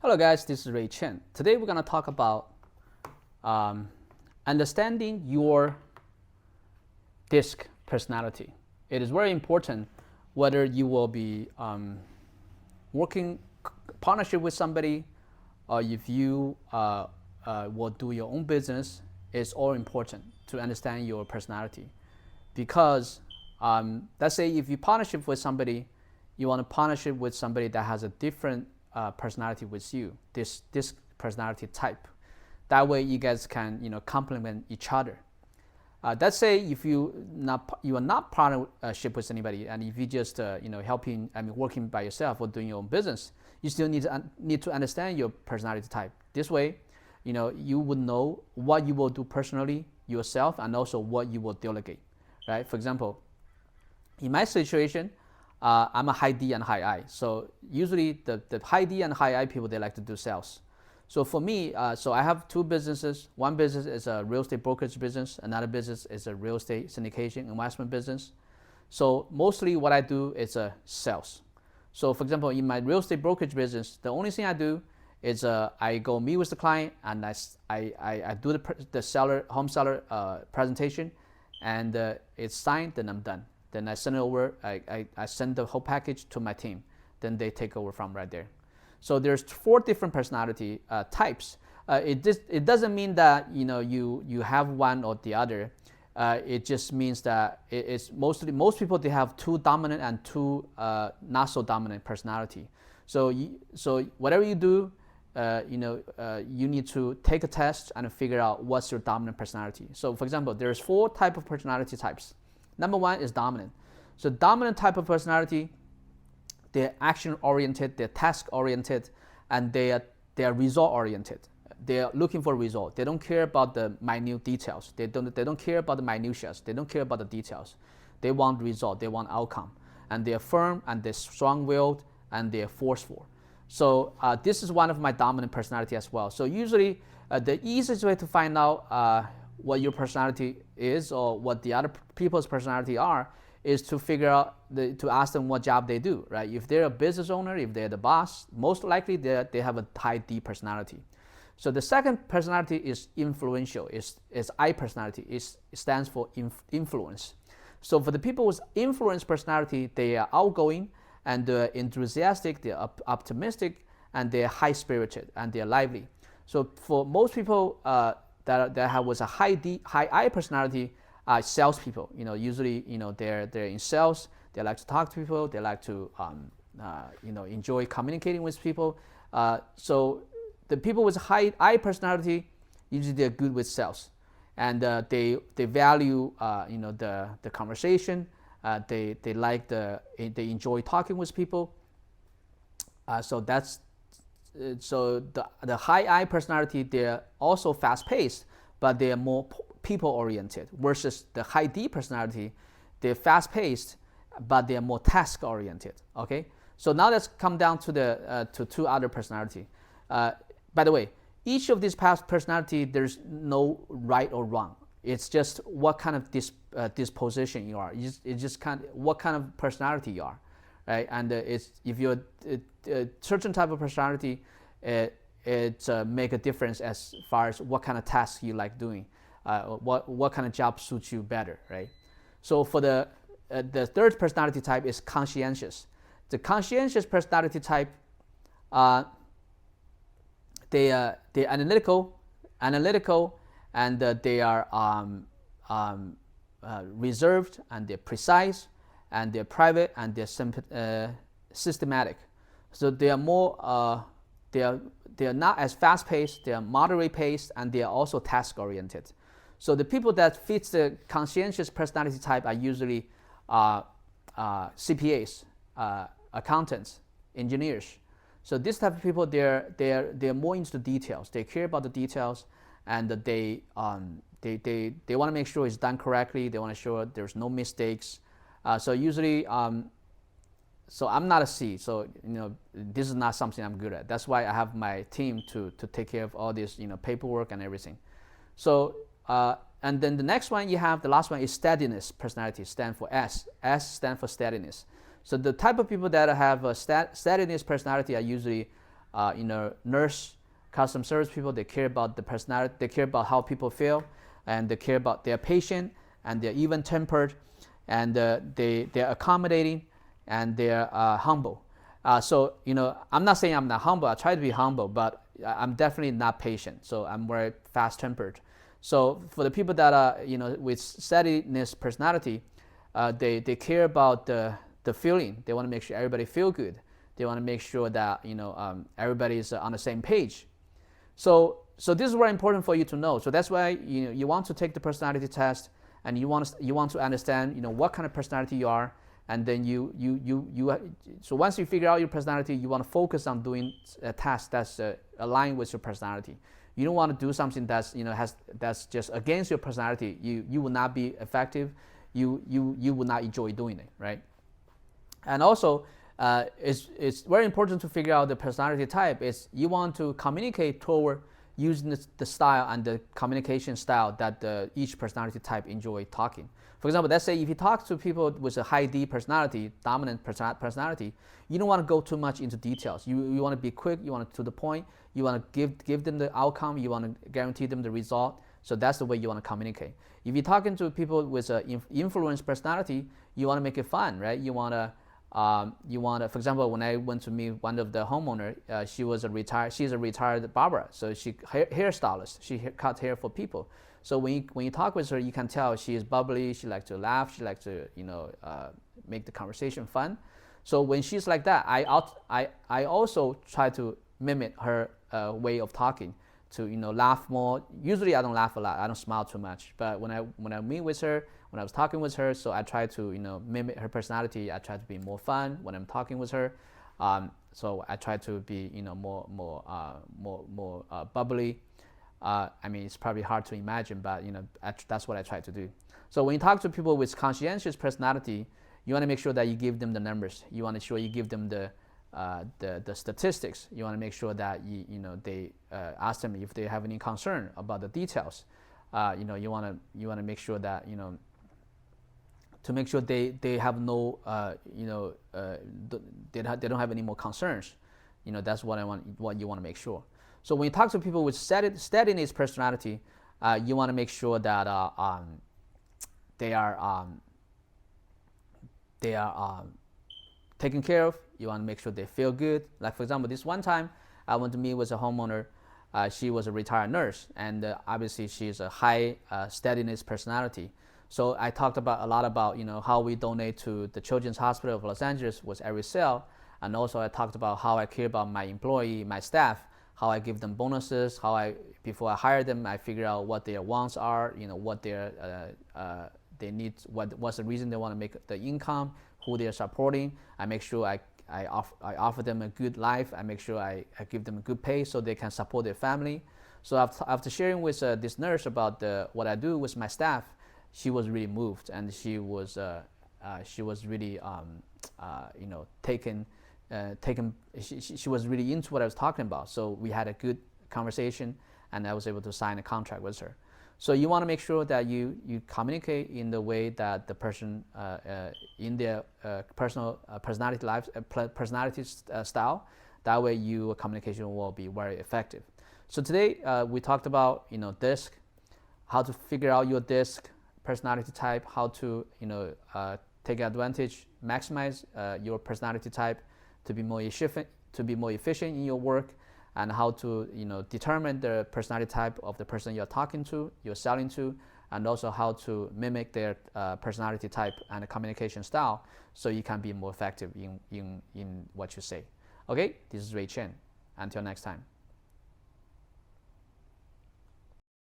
Hello guys, this is Ray Chen. Today we're going to talk about understanding your DISC personality. It is very important whether you will be working partnership with somebody or if you will do your own business. It's all important to understand your personality because let's say if you partnership with somebody, you want to partnership with somebody that has a different personality with you, this personality type. That way you guys can complement each other. Let's say if you are not partnership with anybody, and if you just helping, working by yourself or doing your own business, you still need to understand your personality type. This way, you would know what you will do personally yourself, and also what you will delegate. Right? For example, in my situation, I'm a high D and high I. So usually the high D and high I people, they like to do sales. So for me, so I have two businesses. One business is a real estate brokerage business. Another business is a real estate syndication investment business. So mostly what I do is sales. So for example, in my real estate brokerage business, the only thing I do is I go meet with the client and I do the home seller presentation, and it's signed, then I'm done. Then I send it over, I send the whole package to my team. Then they take over from right there. So there's 4 different personality types. It doesn't mean that you have one or the other. It just means that it's most people, they have 2 dominant and 2 not so dominant personality. So whatever you do, you need to take a test and figure out what's your dominant personality. So for example, there's 4 type of personality types. Number 1 is dominant. So dominant type of personality, they're action-oriented, they're task-oriented, and they are result-oriented. They're looking for result. They don't care about the minute details. They don't care about the minutiae. They don't care about the details. They want result. They want outcome. And they're firm, and they're strong-willed, and they're forceful. So this is one of my dominant personality as well. So usually the easiest way to find out what your personality is or what the other people's personality are is to figure out, to ask them what job they do, right? If they're a business owner, if they're the boss, most likely they have a high D personality. So the second personality is influential, is I personality. It stands for influence. So for the people with influence personality, they are outgoing and they're enthusiastic, they're optimistic, and they're high-spirited, and they're lively. So for most people that have was a high I personality, salespeople. Usually, they're in sales. They like to talk to people. They like to, enjoy communicating with people. So the people with high I personality, usually they're good with sales, and they value, the conversation. They enjoy talking with people. So that's. So the high I personality, they're also fast-paced, but they're more people-oriented, versus the high D personality, they're fast-paced, but they're more task-oriented. Okay, so now let's come down to the to 2 other personality. By the way, each of these past personality, there's no right or wrong. It's just what kind of disposition you are. It's just what kind of personality you are. Right? And if you're a certain type of personality, it make a difference as far as what kind of tasks you like doing, what kind of job suits you better, right? So for the third personality type is conscientious. The conscientious personality type, they're analytical, and they are reserved, and they're precise, and they're private, and they're systematic. So they are more, they are not as fast-paced, they are moderate-paced, and they are also task-oriented. So the people that fit the conscientious personality type are usually CPAs, accountants, engineers. So this type of people, they're more into details. They care about the details, and they want to make sure it's done correctly. They want to show there's no mistakes. So usually, so I'm not a C, so this is not something I'm good at. That's why I have my team to take care of all this paperwork and everything. So and then the next one you have, the last one is steadiness personality, stand for S. S stands for steadiness. So the type of people that have a steadiness personality are usually nurse, customer service people, they care about the personality, they care about how people feel, and they care about their patient, and they're even-tempered, and they're accommodating, and they're humble. So, I'm not saying I'm not humble. I try to be humble, but I'm definitely not patient. So I'm very fast-tempered. So for the people that are, with steadiness personality, they care about the feeling. They want to make sure everybody feel good. They want to make sure that everybody is on the same page. So this is very important for you to know. So that's why you want to take the personality test, and you want to understand what kind of personality you are, and then so once you figure out your personality, you want to focus on doing a task that's aligned with your personality. You don't want to do something that's that's just against your personality. You will not be effective. You will not enjoy doing it, right? And also, it's very important to figure out the personality type. Is you want to communicate toward using the style and the communication style that each personality type enjoy talking. For example, let's say if you talk to people with a high D personality, dominant personality, you don't want to go too much into details. You want to be quick. You want to the point. You want to give them the outcome. You want to guarantee them the result. So that's the way you want to communicate. If you're talking to people with an influence personality, you want to make it fun, right? You want to, for example, when I went to meet one of the homeowner, she's a retired barber, so she hairstylist. She cut hair for people. So when you talk with her, you can tell she is bubbly. She likes to laugh. She likes to make the conversation fun. So when she's like that, I also try to mimic her way of talking, to laugh more. Usually I don't laugh a lot. I don't smile too much. But when I meet with her, when I was talking with her, so I try to mimic her personality. I try to be more fun when I'm talking with her. So I try to be more bubbly. I mean, it's probably hard to imagine, but that's what I try to do. So when you talk to people with conscientious personality, you want to make sure that you give them the numbers. You want to make sure you give them the statistics. You want to make sure that they ask them if they have any concern about the details. You want to make sure that to make sure they have no they don't have any more concerns. That's what you want to make sure. So when you talk to people with steadiness personality, you want to make sure that they are taken care of. You want to make sure they feel good. Like, for example, this one time I went to meet with a homeowner. She was a retired nurse, and obviously she's a high steadiness personality. So I talked a lot about how we donate to the Children's Hospital of Los Angeles with every sale, and also I talked about how I care about my employee, my staff, how I give them bonuses, before I hire them, I figure out what their wants are, what their they need, what's the reason they want to make the income, who they're supporting. I make sure I offer them a good life. I make sure I give them a good pay so they can support their family. So after sharing with this nurse about what I do with my staff, she was really moved, and she was really taken. She was really into what I was talking about. So we had a good conversation, and I was able to sign a contract with her. So you want to make sure that you communicate in the way that the person in their personal personality style. That way, your communication will be very effective. So today we talked about DISC, how to figure out your DISC personality type, how to take advantage, maximize your personality type to be more efficient in your work, and how to determine the personality type of the person you're talking to, you're selling to, and also how to mimic their personality type and communication style, so you can be more effective in what you say. Okay, this is Ray Chen. Until next time.